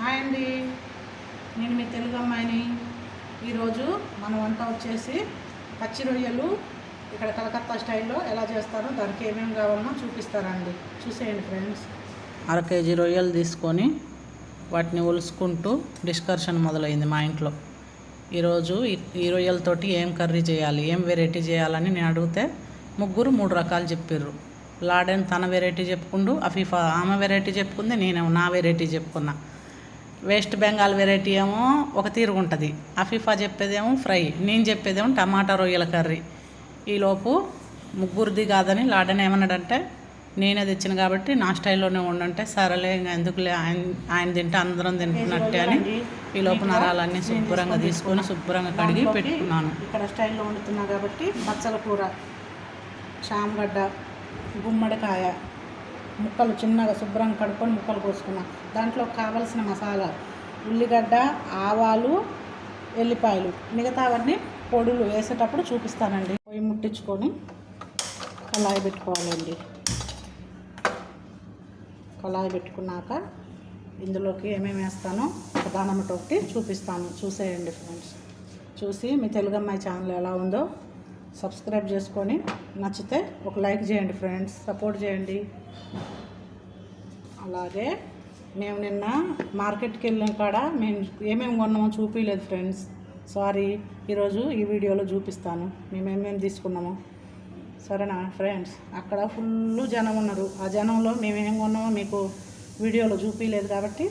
Hi అండి, నేను మీ తెలుగు అమ్మాయిని. ఈరోజు మన వంట వచ్చేసి పచ్చి రొయ్యలు ఇక్కడ కలకత్తా స్టైల్లో ఎలా చేస్తారో దానికి ఏమేమి కావాలనో చూపిస్తారండి. చూసేయండి ఫ్రెండ్స్. అర కేజీ రొయ్యలు తీసుకొని వాటిని ఒలుసుకుంటూ డిస్కషన్ మొదలైంది మా ఇంట్లో. ఈరోజు ఈ రొయ్యలతోటి ఏం కర్రీ చేయాలి, ఏం వెరైటీ చేయాలని నేను అడిగితే ముగ్గురు 3 రకాలు చెప్పారు. లాడెన్ తన వెరైటీ చెప్పుకుంటూ, అఫీఫా ఆమె వెరైటీ చెప్పుకుంది, నేనేమో నా వెరైటీ చెప్పుకున్నా. వెస్ట్ బెంగాల్ వెరైటీ ఏమో ఒక తీరుగా ఉంటుంది, అఫీఫా చెప్పేదేమో ఫ్రై, నేను చెప్పేదేమో టమాటా రొయ్యల కర్రీ. ఈలోపు ముగ్గురిది కాదని లాడెన్ ఏమన్నాడంటే, నేనే తెచ్చిన కాబట్టి నా స్టైల్లోనే ఉండంటే, సరేలే ఇంకా ఎందుకులే, ఆయన తింటే అందరం తింటున్నట్టే అని ఈలోపు నరాలన్నీ శుభ్రంగా తీసుకొని శుభ్రంగా కడిగి పెట్టుకున్నాను. ఇక్కడ స్టైల్లో వండుతున్నా కాబట్టి బచ్చల కూర, చామగడ్డ, గుమ్మడికాయ ముక్కలు చిన్నగా శుభ్రంగా కడుక్కొని ముక్కలు కోసుకున్నా. దాంట్లో కావలసిన మసాలా ఉల్లిగడ్డ, ఆవాలు, ఎల్లిపాయలు, మిగతావన్నీ పొడులు వేసేటప్పుడు చూపిస్తానండి. పొయ్యి ముట్టించుకొని కళాయి పెట్టుకోవాలండి. కళాయి పెట్టుకున్నాక ఇందులోకి ఏమేమి వేస్తానో ప్రధానమటి ఒకటి చూపిస్తాను. చూసేయండి ఫ్రెండ్స్. చూసి మీ తెలుగు అమ్మాయి ఛానల్ ఎలా ఉందో సబ్స్క్రైబ్ చేసుకొని నచ్చితే ఒక లైక్ చేయండి ఫ్రెండ్స్, సపోర్ట్ చేయండి. అలాగే మేము నిన్న మార్కెట్కి వెళ్ళిన కాడ మేము ఏమేమి కొన్నామో చూపించలేదు ఫ్రెండ్స్, సారీ. ఈరోజు ఈ వీడియోలో చూపిస్తాను మేము ఏమేమి తీసుకున్నామో, సరేనా ఫ్రెండ్స్. అక్కడ ఫుల్ జనం ఉన్నారు. ఆ జనంలో మేము ఏం కొన్నామో మీకు వీడియోలో చూపించలేదు కాబట్టి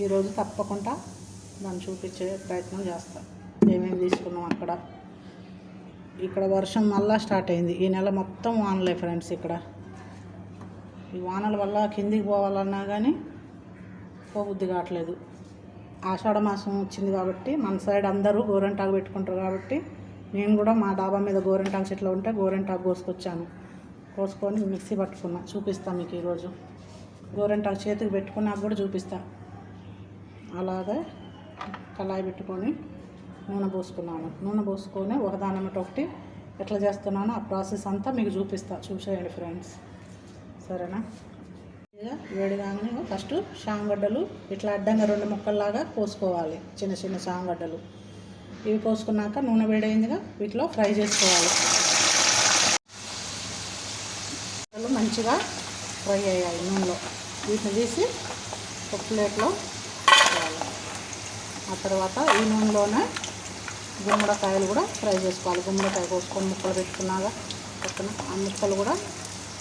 ఈరోజు తప్పకుండా దాన్ని చూపించే ప్రయత్నం చేస్తాం. ఏమేమి తీసుకున్నాం అక్కడ. ఇక్కడ వర్షం మళ్ళీ స్టార్ట్ అయింది. ఈ నెల మొత్తం వానలే ఫ్రెండ్స్. ఇక్కడ ఈ వానల వల్ల కిందికి పోవాలన్నా కానీ పోబుద్ది కావట్లేదు. ఆషాఢ మాసం వచ్చింది కాబట్టి మన సైడ్ అందరూ గోరెంటాకు పెట్టుకుంటారు కాబట్టి నేను కూడా మా డాబా మీద గోరెంటాకు చెట్లు ఉంటే గోరెంటాకు కోసుకొని మిక్సీ పట్టుకున్నా. చూపిస్తాను మీకు ఈరోజు. గోరెంటాకు చేతికి పెట్టుకున్నాక కూడా చూపిస్తా. అలాగే కళాయి పెట్టుకొని నూనె పోసుకున్నాను. నూనె పోసుకొని ఒకదానమాట ఒకటి ఎట్లా చేస్తున్నానో ఆ ప్రాసెస్ అంతా మీకు చూసేయండి ఫ్రెండ్స్, సరేనా. ఇక వేడిగానే ఫస్ట్ షాంగడ్డలు ఇట్లా అడ్డంగా 2 ముక్కల్లాగా కోసుకోవాలి, చిన్న చిన్న షాంగడ్డలు. ఇవి కోసుకున్నాక నూనె వేడైందిగా వీటిలో ఫ్రై చేసుకోవాలి. మంచిగా ఫ్రై అయ్యాయి నూనెలో. వీటిని తీసి ఒక ప్లేట్లో వేసుకోవాలి. ఆ తర్వాత ఈ నూనెలోనే గుమ్మడికాయలు కూడా ఫ్రై చేసుకోవాలి. గుమ్మడికాయ కోసుకొని ముక్కలు పెట్టుకున్నాక పక్కన ఆ ముక్కలు కూడా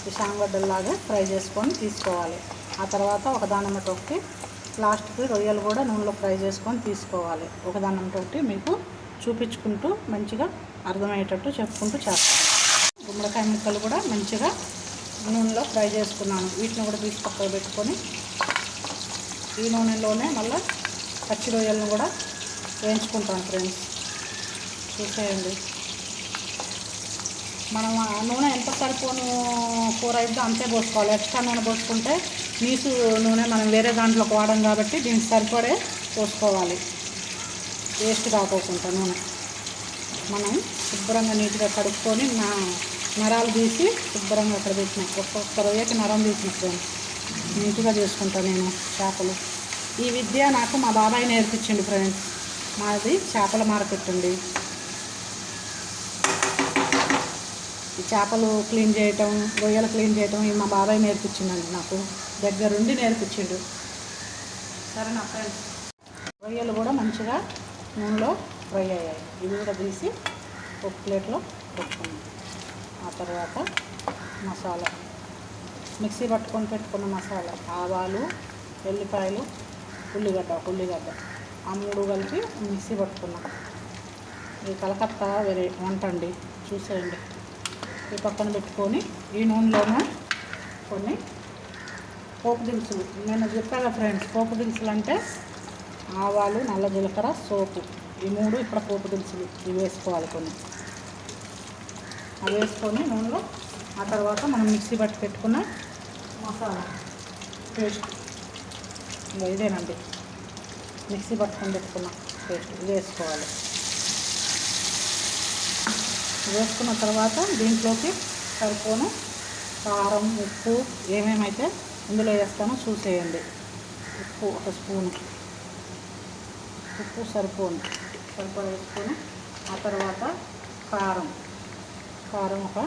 ఈ షాంగడ్డల్లాగా ఫ్రై చేసుకొని తీసుకోవాలి. ఆ తర్వాత ఒకదానమ్మటి ఒకటి లాస్ట్కి రొయ్యలు కూడా నూనెలో ఫ్రై చేసుకొని తీసుకోవాలి. ఒకదానమ్మటి ఒకటి మీకు చూపించుకుంటూ మంచిగా అర్థమయ్యేటట్టు చెప్పుకుంటూ చేస్తాను. గుమ్మడికాయ ముక్కలు కూడా మంచిగా నూనెలో ఫ్రై చేసుకున్నాను. వీటిని కూడా తీసి పక్కకు పెట్టుకొని ఈ నూనెలోనే మళ్ళీ పచ్చి రొయ్యలను కూడా వేయించుకుంటాను ఫ్రెండ్స్. చూసేయండి. మనం ఆ నూనె ఎంత సరిపోను కూర అయితే అంతే పోసుకోవాలి. ఎక్స్ట్రా నూనె పోసుకుంటే నీసు నూనె మనం వేరే దాంట్లోకి వాడడం కాబట్టి దీనికి సరిపడే పోసుకోవాలి, వేస్ట్ కాకోకుండా. నూనె మనం శుభ్రంగా నీట్గా కడుక్కొని నరాలు తీసి శుభ్రంగా అక్కడ పెట్టినాయి. ఒక్కొక్క రొయ్యకి నరం తీసిన ఫ్రెండ్స్. నీట్గా చేసుకుంటాను నేను చేపలు. ఈ విద్య నాకు మా బాబాయ్ నేర్పించండి ఫ్రెండ్స్. మాది చేపల మార్కెట్ అండి. ఈ చేపలు క్లీన్ చేయటం, రొయ్యలు క్లీన్ చేయటం ఇవి మా బాబాయ్ నేర్పించిందండి, నాకు దగ్గరుండి నేర్పించిండు, సరేనా ఫ్రెండ్స్. రొయ్యలు కూడా మంచిగా నూనెలో ఫ్రై అయ్యాయి. ఇవి కూడా తీసి ఒక ప్లేట్లో పెట్టుకున్నాం. ఆ తర్వాత మసాలా, మిక్సీ పెట్టుకున్న మసాలా, ఆవాలు, ఎల్లిపాయలు, ఉల్లిగడ్డ ఆ 3 కలిపి మిక్సీ పట్టుకున్నాం. ఇది కలకత్తా వంట అండి, చూసేయండి. ఈ పక్కన పెట్టుకొని ఈ నూనెలోనే కొన్ని పోపు దినుసులు, నేను చెప్పాను ఫ్రెండ్స్. పోపు దినుసులు అంటే ఆవాలు, నల్ల జీలకర్ర, సోపు, ఈ 3 ఇక్కడ పోపు దినుసులు. ఇవి వేసుకోవాలి కొన్ని. అవి వేసుకొని నూనెలో ఆ తర్వాత మనం మిక్సీ పట్టి పెట్టుకున్న మసాలా పేస్ట్, ఇదేనండి మిక్సీ పట్టుకొని పెట్టుకున్న పేస్ట్, ఇది వేసుకోవాలి. వేసుకున్న తర్వాత దీంట్లోకి సరిపోను కారం, ఉప్పు ఏమేమైతే ఇందులో వేస్తానో చూసేయండి. ఉప్పు 1 స్పూను, ఉప్పు సరిపడా వేసుకొని ఆ తర్వాత కారం ఒక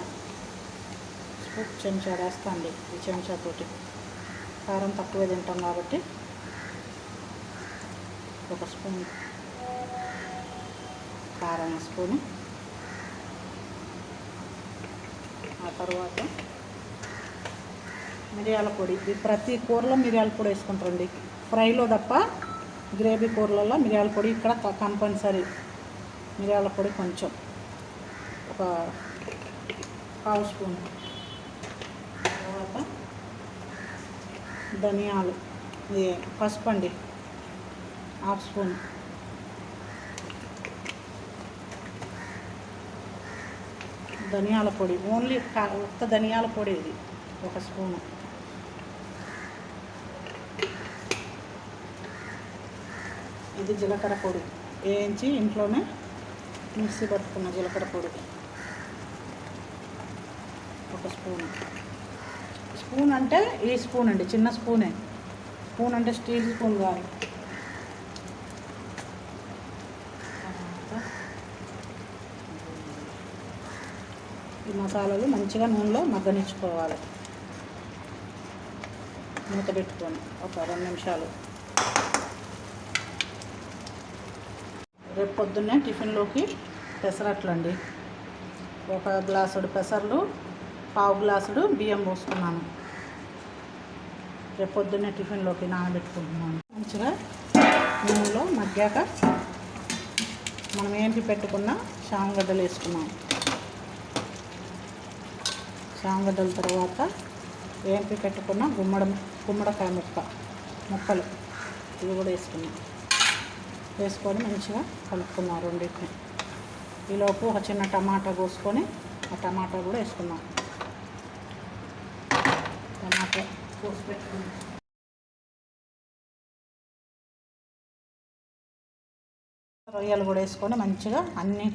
స్పూన్ చెంచా వేస్తాండి. ఈ చెంచాతోటి కారం తక్కువే తింటాం కాబట్టి ఒక స్పూన్ కారం వేసుకొని ఆ తర్వాత మిరియాల పొడి. ప్రతి కూరలో మిరియాల పొడి వేసుకుంటారండి, ఫ్రైలో తప్ప గ్రేవీ కూరలలో మిరియాల పొడి ఇక్కడ కంపల్సరీ. మిరియాల పొడి కొంచెం ఒక 1/2 స్పూన్. తర్వాత ధనియాలు, ఇది పసుపు అండి 1/2 స్పూన్. ధనియాల పొడి ఓన్లీ ఉత్త ధనియాల పొడి ఇది 1 స్పూను. ఇది జీలకర్ర పొడి వేయించి ఇంట్లోనే మిక్సీ పట్టుకున్న జీలకర్ర పొడి 1 స్పూను. స్పూన్ అంటే ఈ స్పూన్ అండి, చిన్న స్పూనే. స్పూన్ అంటే స్టీల్ స్పూన్ కాదు. ఈ మసాలాలు మంచిగా నూనెలో మగ్గనిచ్చుకోవాలి. మూత పెట్టుకొని ఒక 2 నిమిషాలు. రేపు పొద్దున్నే టిఫిన్లోకి పెసరట్లు అండి. 1 గ్లాసుడు పెసర్లు, 1/2 గ్లాసుడు బియ్యం పోసుకున్నాను. రేపు పొద్దున్నే టిఫిన్లోకి నానబెట్టుకుంటున్నాను. మంచిగా నూనెలో మగ్గాక మనం ఏంటి పెట్టుకున్న శామగడ్డలు వేసుకున్నాం. శామగడ్డల తర్వాత ఏంపి పెట్టుకున్న గుమ్మడికాయ ముక్కలు ఇవి కూడా వేసుకున్నాం. వేసుకొని మంచిగా కలుపుకున్నాం రెండింటిని. ఈలోపు ఒక చిన్న టమాటా కోసుకొని ఆ టమాటా కూడా వేసుకున్నాం. టమాటా కోసి పెట్టుకున్నాం. రొయ్యలు కూడా వేసుకొని మంచిగా అన్నీ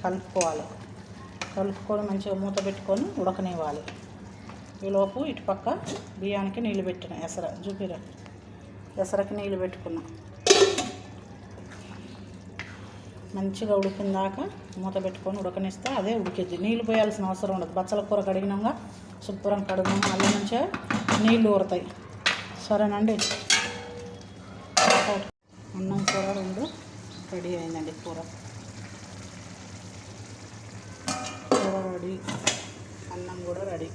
కలుపుకొని మంచిగా మూత పెట్టుకొని ఉడకనివ్వాలి. ఈలోపు ఇటుపక్క బియ్యానికి నీళ్ళు పెట్టిన ఎసరకి నీళ్ళు పెట్టుకున్నా. మంచిగా ఉడికిందాక మూత పెట్టుకొని ఉడకనిస్తే అదే ఉడికిద్ది. నీళ్ళు పోయాల్సిన అవసరం ఉండదు. బచ్చల కూర కడిగినాక శుభ్రం కడుగునాక అల్ల నుంచే నీళ్ళు ఊరుతాయి. సరేనండి. అన్నం కూర 2 రెడీ అయిందండి. కూర రెడీ, అన్నం కూడా రెడీ.